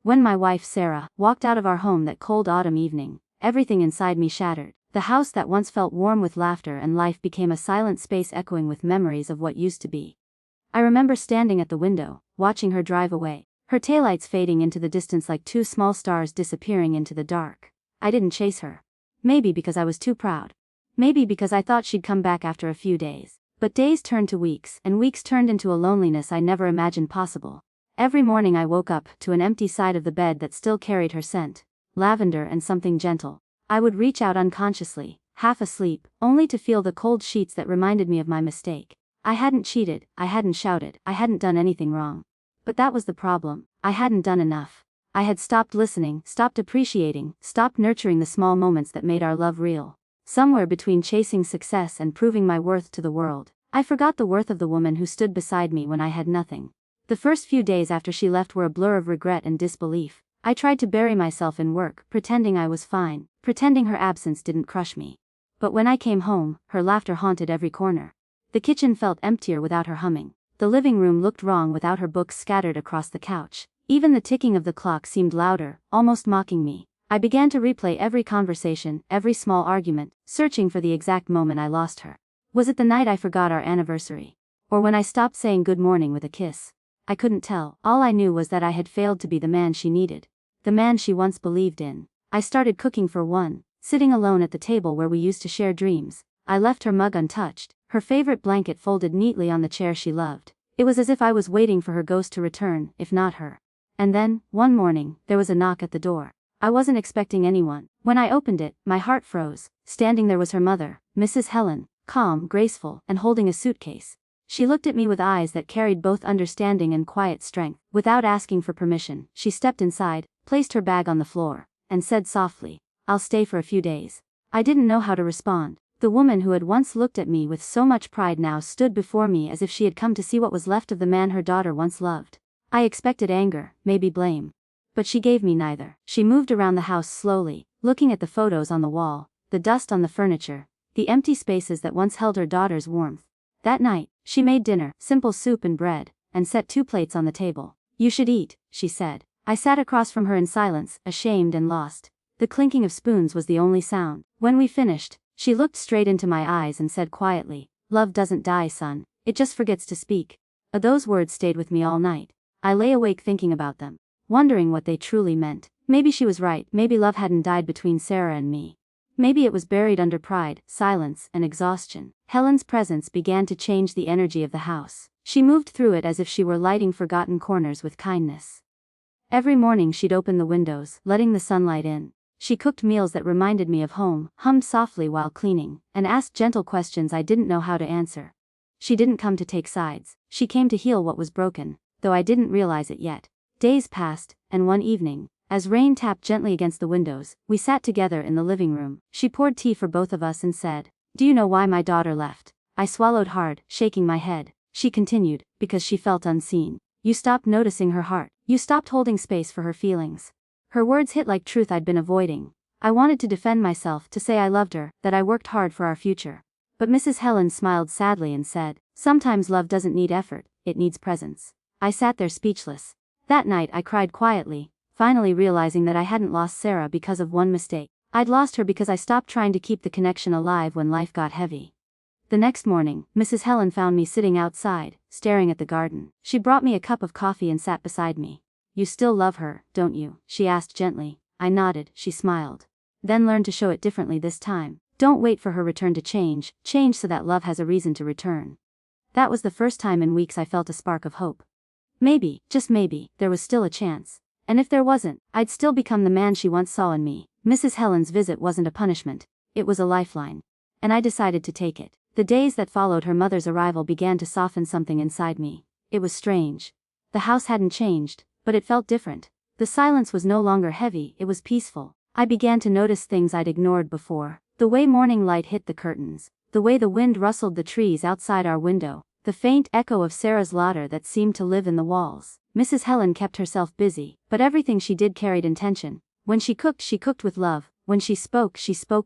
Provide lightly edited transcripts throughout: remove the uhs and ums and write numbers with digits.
When my wife Sarah walked out of our home that cold autumn evening, everything inside me shattered. The house that once felt warm with laughter and life became a silent space echoing with memories of what used to be. I remember standing at the window, watching her drive away, her taillights fading into the distance like two small stars disappearing into the dark. I didn't chase her. Maybe because I was too proud. Maybe because I thought she'd come back after a few days. But days turned to weeks, and weeks turned into a loneliness I never imagined possible. Every morning I woke up to an empty side of the bed that still carried her scent, lavender and something gentle. I would reach out unconsciously, half asleep, only to feel the cold sheets that reminded me of my mistake. I hadn't cheated, I hadn't shouted, I hadn't done anything wrong. But that was the problem. I hadn't done enough. I had stopped listening, stopped appreciating, stopped nurturing the small moments that made our love real. Somewhere between chasing success and proving my worth to the world, I forgot the worth of the woman who stood beside me when I had nothing. The first few days after she left were a blur of regret and disbelief. I tried to bury myself in work, pretending I was fine, pretending her absence didn't crush me. But when I came home, her laughter haunted every corner. The kitchen felt emptier without her humming. The living room looked wrong without her books scattered across the couch. Even the ticking of the clock seemed louder, almost mocking me. I began to replay every conversation, every small argument, searching for the exact moment I lost her. Was it the night I forgot our anniversary? Or when I stopped saying good morning with a kiss? I couldn't tell. All I knew was that I had failed to be the man she needed. The man she once believed in. I started cooking for one, sitting alone at the table where we used to share dreams. I left her mug untouched, her favorite blanket folded neatly on the chair she loved. It was as if I was waiting for her ghost to return, if not her. And then, one morning, there was a knock at the door. I wasn't expecting anyone. When I opened it, my heart froze. Standing there was her mother, Mrs. Helen, calm, graceful, and holding a suitcase. She looked at me with eyes that carried both understanding and quiet strength. Without asking for permission, she stepped inside, placed her bag on the floor, and said softly, "I'll stay for a few days." I didn't know how to respond. The woman who had once looked at me with so much pride now stood before me as if she had come to see what was left of the man her daughter once loved. I expected anger, maybe blame. But she gave me neither. She moved around the house slowly, looking at the photos on the wall, the dust on the furniture, the empty spaces that once held her daughter's warmth. That night, she made dinner, simple soup and bread, and set 2 plates on the table. "You should eat," she said. I sat across from her in silence, ashamed and lost. The clinking of spoons was the only sound. When we finished, she looked straight into my eyes and said quietly, "Love doesn't die, son. It just forgets to speak." Those words stayed with me all night. I lay awake thinking about them, wondering what they truly meant. Maybe she was right, maybe love hadn't died between Sarah and me. Maybe it was buried under pride, silence, and exhaustion. Helen's presence began to change the energy of the house. She moved through it as if she were lighting forgotten corners with kindness. Every morning she'd open the windows, letting the sunlight in. She cooked meals that reminded me of home, hummed softly while cleaning, and asked gentle questions I didn't know how to answer. She didn't come to take sides. She came to heal what was broken, though I didn't realize it yet. Days passed, and one evening, as rain tapped gently against the windows, we sat together in the living room. She poured tea for both of us and said, "Do you know why my daughter left?" I swallowed hard, shaking my head. She continued, "Because she felt unseen. You stopped noticing her heart. You stopped holding space for her feelings." Her words hit like truth I'd been avoiding. I wanted to defend myself, to say I loved her, that I worked hard for our future. But Mrs. Helen smiled sadly and said, "Sometimes love doesn't need effort, it needs presence." I sat there speechless. That night I cried quietly, finally realizing that I hadn't lost Sarah because of one mistake. I'd lost her because I stopped trying to keep the connection alive when life got heavy. The next morning, Mrs. Helen found me sitting outside, staring at the garden. She brought me a cup of coffee and sat beside me. "You still love her, don't you?" she asked gently. I nodded. She smiled. "Then learn to show it differently this time. Don't wait for her return to change so that love has a reason to return." That was the first time in weeks I felt a spark of hope. Maybe, just maybe, there was still a chance. And if there wasn't, I'd still become the man she once saw in me. Mrs. Helen's visit wasn't a punishment. It was a lifeline. And I decided to take it. The days that followed her mother's arrival began to soften something inside me. It was strange. The house hadn't changed, but it felt different. The silence was no longer heavy, it was peaceful. I began to notice things I'd ignored before. The way morning light hit the curtains. The way the wind rustled the trees outside our window. The faint echo of Sarah's laughter that seemed to live in the walls. Mrs. Helen kept herself busy, but everything she did carried intention. When she cooked with love. When she spoke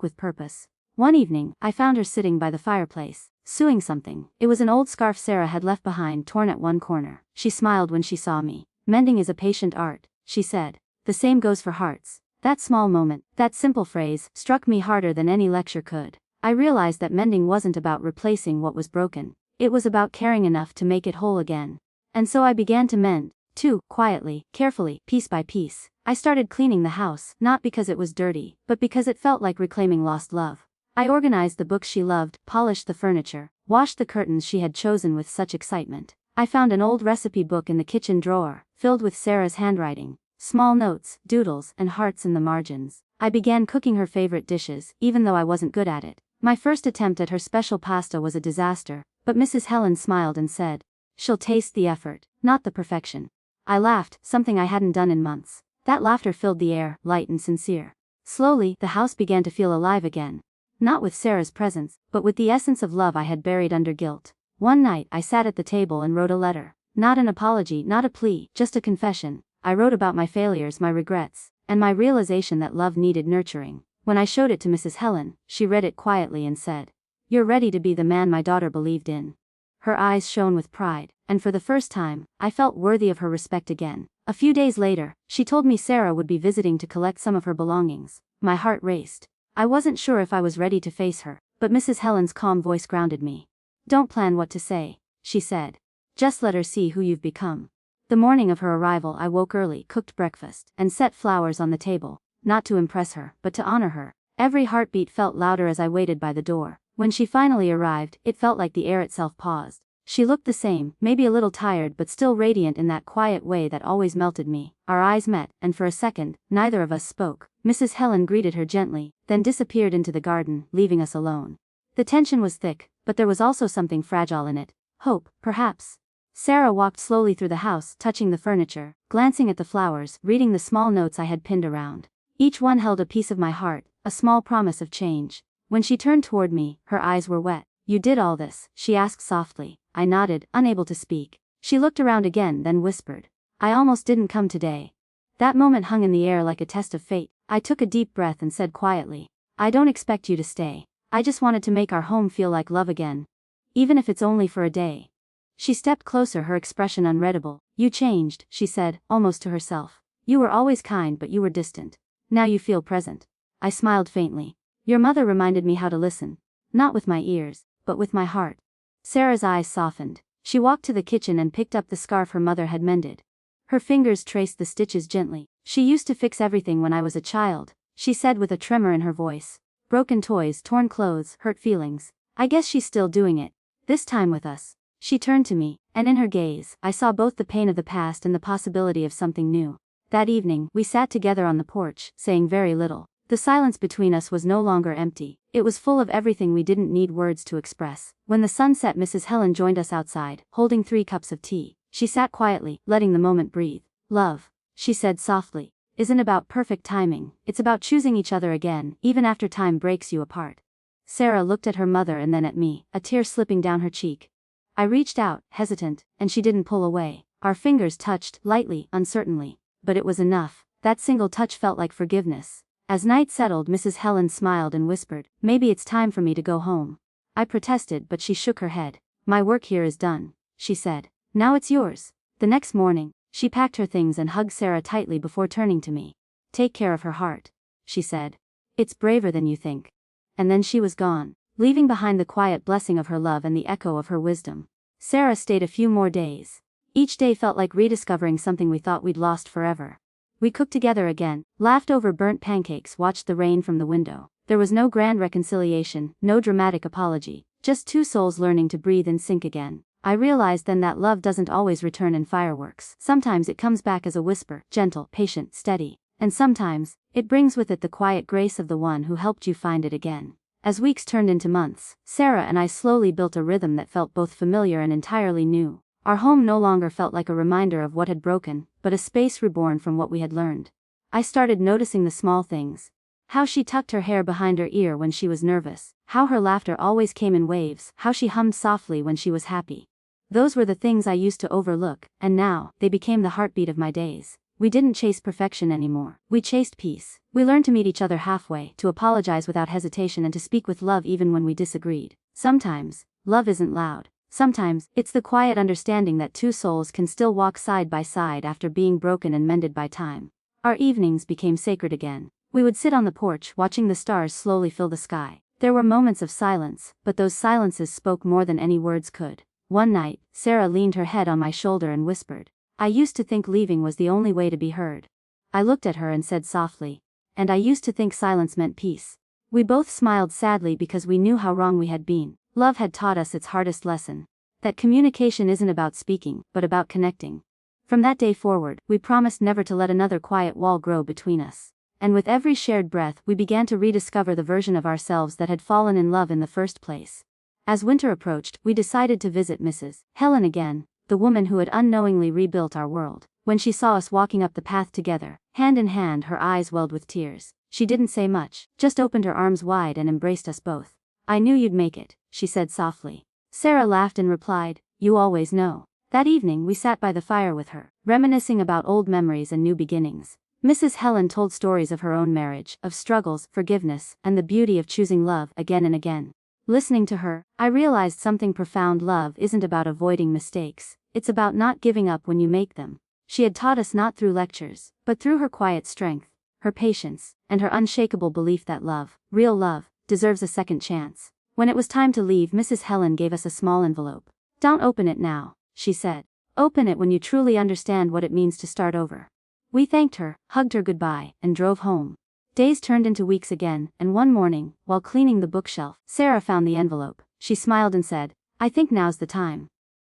with purpose. One evening, I found her sitting by the fireplace, sewing something. It was an old scarf Sarah had left behind, torn at one corner. She smiled when she saw me. "Mending is a patient art," she said. The same goes for hearts. That small moment, that simple phrase, struck me harder than any lecture could. I realized that mending wasn't about replacing what was broken. It was about caring enough to make it whole again. And so I began to mend, too, quietly, carefully, piece by piece. I started cleaning the house, not because it was dirty, but because it felt like reclaiming lost love. I organized the books she loved, polished the furniture, washed the curtains she had chosen with such excitement. I found an old recipe book in the kitchen drawer, filled with Sarah's handwriting, small notes, doodles, and hearts in the margins. I began cooking her favorite dishes, even though I wasn't good at it. My first attempt at her special pasta was a disaster, but Mrs. Helen smiled and said, "She'll taste the effort, not the perfection." I laughed, something I hadn't done in months. That laughter filled the air, light and sincere. Slowly, the house began to feel alive again. Not with Sarah's presence, but with the essence of love I had buried under guilt. One night, I sat at the table and wrote a letter. Not an apology, not a plea, just a confession. I wrote about my failures, my regrets, and my realization that love needed nurturing. When I showed it to Mrs. Helen, she read it quietly and said, "You're ready to be the man my daughter believed in." Her eyes shone with pride, and for the first time, I felt worthy of her respect again. A few days later, she told me Sarah would be visiting to collect some of her belongings. My heart raced. I wasn't sure if I was ready to face her, but Mrs. Helen's calm voice grounded me. "Don't plan what to say," she said. "Just let her see who you've become." The morning of her arrival, I woke early, cooked breakfast, and set flowers on the table, not to impress her, but to honor her. Every heartbeat felt louder as I waited by the door. When she finally arrived, it felt like the air itself paused. She looked the same, maybe a little tired but still radiant in that quiet way that always melted me. Our eyes met, and for a second, neither of us spoke. Mrs. Helen greeted her gently, then disappeared into the garden, leaving us alone. The tension was thick, but there was also something fragile in it. Hope, perhaps. Sarah walked slowly through the house, touching the furniture, glancing at the flowers, reading the small notes I had pinned around. Each one held a piece of my heart, a small promise of change. When she turned toward me, her eyes were wet. "You did all this?" she asked softly. I nodded, unable to speak. She looked around again, then whispered, "I almost didn't come today." That moment hung in the air like a test of fate. I took a deep breath and said quietly, "I don't expect you to stay. I just wanted to make our home feel like love again. Even if it's only for a day." She stepped closer, her expression unreadable. "You changed," she said, almost to herself. "You were always kind, but you were distant. Now you feel present." I smiled faintly. "Your mother reminded me how to listen. Not with my ears, but with my heart." Sarah's eyes softened. She walked to the kitchen and picked up the scarf her mother had mended. Her fingers traced the stitches gently. "She used to fix everything when I was a child," she said with a tremor in her voice. "Broken toys, torn clothes, hurt feelings. I guess she's still doing it. This time with us." She turned to me, and in her gaze, I saw both the pain of the past and the possibility of something new. That evening, we sat together on the porch, saying very little. The silence between us was no longer empty. It was full of everything we didn't need words to express. When the sun set, Mrs. Helen joined us outside, holding 3 cups of tea. She sat quietly, letting the moment breathe. "Love," she said softly, "isn't about perfect timing. It's about choosing each other again, even after time breaks you apart." Sarah looked at her mother and then at me, a tear slipping down her cheek. I reached out, hesitant, and she didn't pull away. Our fingers touched, lightly, uncertainly. But it was enough. That single touch felt like forgiveness. As night settled, Mrs. Helen smiled and whispered, "Maybe it's time for me to go home." I protested, but she shook her head. "My work here is done," she said. "Now it's yours." The next morning, she packed her things and hugged Sarah tightly before turning to me. "Take care of her heart," she said. "It's braver than you think." And then she was gone, leaving behind the quiet blessing of her love and the echo of her wisdom. Sarah stayed a few more days. Each day felt like rediscovering something we thought we'd lost forever. We cooked together again, laughed over burnt pancakes, watched the rain from the window. There was no grand reconciliation, no dramatic apology, just 2 souls learning to breathe and sink again. I realized then that love doesn't always return in fireworks. Sometimes it comes back as a whisper, gentle, patient, steady. And sometimes, it brings with it the quiet grace of the one who helped you find it again. As weeks turned into months, Sarah and I slowly built a rhythm that felt both familiar and entirely new. Our home no longer felt like a reminder of what had broken, but a space reborn from what we had learned. I started noticing the small things. How she tucked her hair behind her ear when she was nervous, how her laughter always came in waves, how she hummed softly when she was happy. Those were the things I used to overlook, and now, they became the heartbeat of my days. We didn't chase perfection anymore. We chased peace. We learned to meet each other halfway, to apologize without hesitation and to speak with love even when we disagreed. Sometimes, love isn't loud. Sometimes, it's the quiet understanding that 2 souls can still walk side by side after being broken and mended by time. Our evenings became sacred again. We would sit on the porch watching the stars slowly fill the sky. There were moments of silence, but those silences spoke more than any words could. One night, Sarah leaned her head on my shoulder and whispered, "I used to think leaving was the only way to be heard." I looked at her and said softly, "And I used to think silence meant peace." We both smiled sadly because we knew how wrong we had been. Love had taught us its hardest lesson. That communication isn't about speaking, but about connecting. From that day forward, we promised never to let another quiet wall grow between us. And with every shared breath, we began to rediscover the version of ourselves that had fallen in love in the first place. As winter approached, we decided to visit Mrs. Helen again, the woman who had unknowingly rebuilt our world. When she saw us walking up the path together, hand in hand, her eyes welled with tears. She didn't say much, just opened her arms wide and embraced us both. "I knew you'd make it," she said softly. Sarah laughed and replied, "You always know." That evening we sat by the fire with her, reminiscing about old memories and new beginnings. Mrs. Helen told stories of her own marriage, of struggles, forgiveness, and the beauty of choosing love again and again. Listening to her, I realized something profound. Love isn't about avoiding mistakes, it's about not giving up when you make them. She had taught us not through lectures, but through her quiet strength, her patience, and her unshakable belief that love, real love, deserves a second chance. When it was time to leave, Mrs. Helen gave us a small envelope. "Don't open it now," she said. "Open it when you truly understand what it means to start over." We thanked her, hugged her goodbye, and drove home. Days turned into weeks again, and one morning, while cleaning the bookshelf, Sarah found the envelope. She smiled and said, "I think now's the time."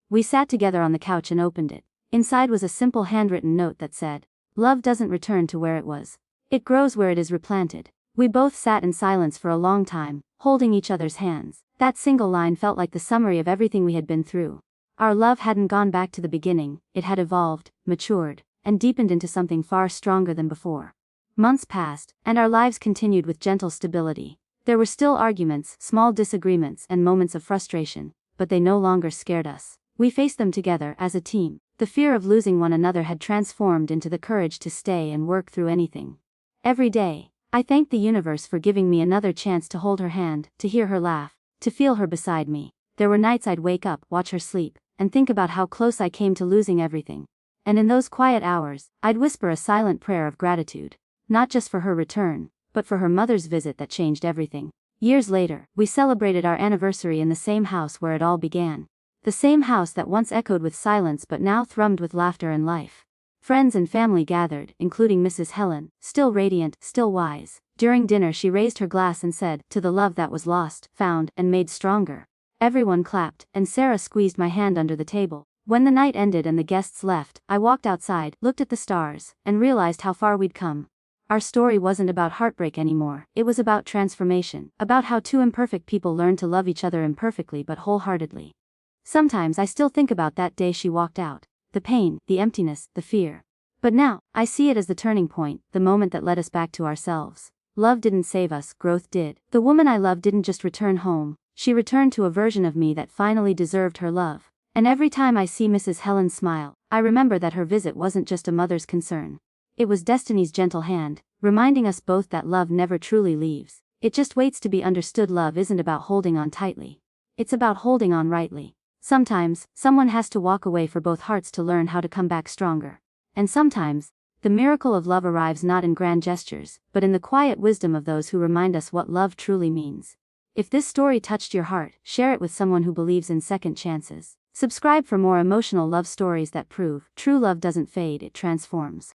We sat together on the couch and opened it. Inside was a simple handwritten note that said, "Love doesn't return to where it was. It grows where it is replanted." We both sat in silence for a long time, holding each other's hands. That single line felt like the summary of everything we had been through. Our love hadn't gone back to the beginning, it had evolved, matured, and deepened into something far stronger than before. Months passed, and our lives continued with gentle stability. There were still arguments, small disagreements, and moments of frustration, but they no longer scared us. We faced them together as a team. The fear of losing one another had transformed into the courage to stay and work through anything. Every day, I thanked the universe for giving me another chance to hold her hand, to hear her laugh, to feel her beside me. There were nights I'd wake up, watch her sleep, and think about how close I came to losing everything. And in those quiet hours, I'd whisper a silent prayer of gratitude. Not just for her return, but for her mother's visit that changed everything. Years later, we celebrated our anniversary in the same house where it all began. The same house that once echoed with silence but now thrummed with laughter and life. Friends and family gathered, including Mrs. Helen, still radiant, still wise. During dinner she raised her glass and said, "To the love that was lost, found, and made stronger." Everyone clapped, and Sarah squeezed my hand under the table. When the night ended and the guests left, I walked outside, looked at the stars, and realized how far we'd come. Our story wasn't about heartbreak anymore, it was about transformation, about how two imperfect people learned to love each other imperfectly but wholeheartedly. Sometimes I still think about that day she walked out. The pain, the emptiness, the fear. But now, I see it as the turning point, the moment that led us back to ourselves. Love didn't save us, growth did. The woman I loved didn't just return home, she returned to a version of me that finally deserved her love. And every time I see Mrs. Helen smile, I remember that her visit wasn't just a mother's concern. It was destiny's gentle hand, reminding us both that love never truly leaves. It just waits to be understood. Love isn't about holding on tightly. It's about holding on rightly. Sometimes, someone has to walk away for both hearts to learn how to come back stronger. And sometimes, the miracle of love arrives not in grand gestures, but in the quiet wisdom of those who remind us what love truly means. If this story touched your heart, share it with someone who believes in second chances. Subscribe for more emotional love stories that prove true love doesn't fade, it transforms.